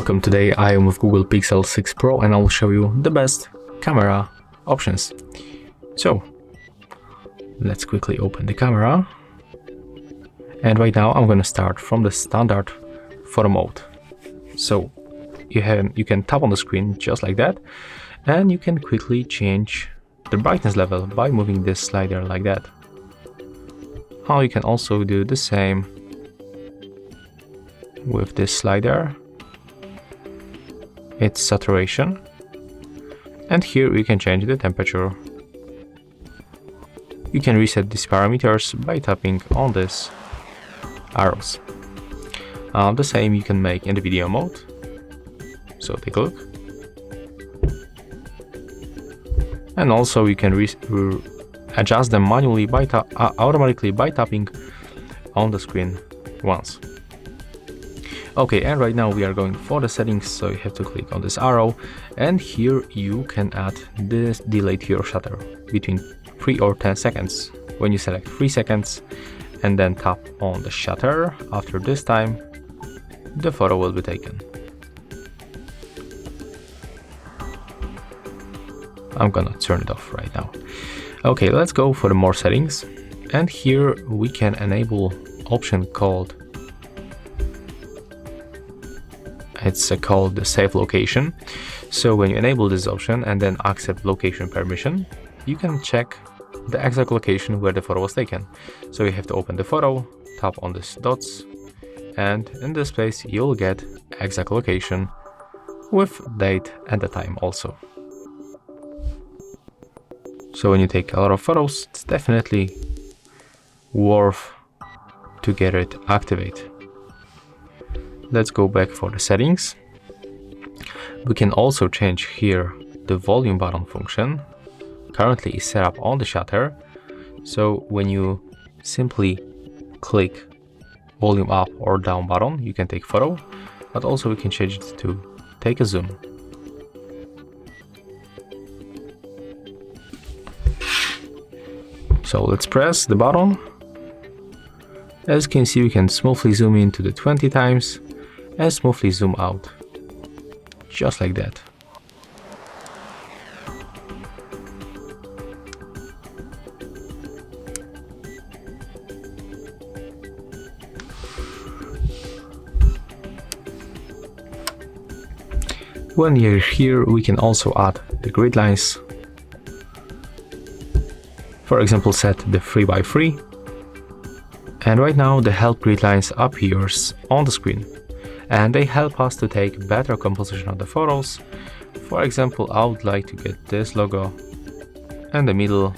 Welcome, today I am with Google Pixel 6 Pro and I will show you the best camera options. So let's quickly open the camera, and right now I'm going to start from the standard photo mode. So you can tap on the screen just like that, and you can quickly change the brightness level by moving this slider like that. You can also do the same with this slider. It's saturation, and here we can change the temperature. You can reset these parameters by tapping on these arrows. The same you can make in the video mode, so take a look. And also you can adjust them manually automatically by tapping on the screen once. Okay, and right now we are going for the settings, so you have to click on this arrow, and here you can add this delay to your shutter between 3 or 10 seconds. When you select 3 seconds and then tap on the shutter, after this time the photo will be taken. I'm gonna turn it off right now. Okay, let's go for the more settings, and here we can enable option called the save location. So when you enable this option and then accept location permission, you can check the exact location where the photo was taken. So you have to open the photo, tap on these dots, and in this place you'll get exact location with date and the time also. So when you take a lot of photos, it's definitely worth to get it activated. Let's go back for the settings. We can also change here the volume button function. Currently is set up on the shutter, so when you simply click volume up or down button, you can take photo, but also we can change it to take a zoom. So let's press the button. As you can see, we can smoothly zoom in to the 20 times and smoothly zoom out, just like that. When you're here, we can also add the grid lines. For example, set the 3x3, and right now the help grid lines appears on the screen, and they help us to take better composition of the photos. For example, I would like to get this logo in the middle,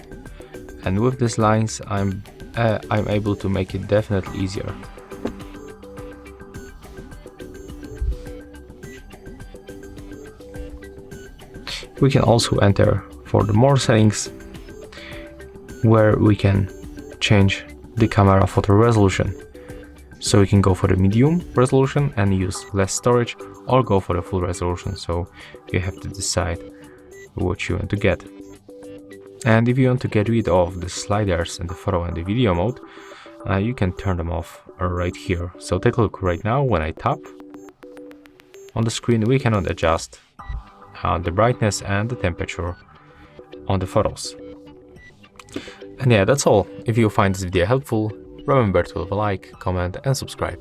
and with these lines I'm able to make it definitely easier. We can also enter for the more settings, where we can change the camera photo resolution. So we can go for the medium resolution and use less storage, or go for the full resolution, so you have to decide what you want to get. And if you want to get rid of the sliders in the photo and the video mode, you can turn them off right here. So take a look right now. When I tap on the screen, we cannot adjust the brightness and the temperature on the photos. And yeah, that's all. If you find this video helpful, remember to leave a like, comment and subscribe.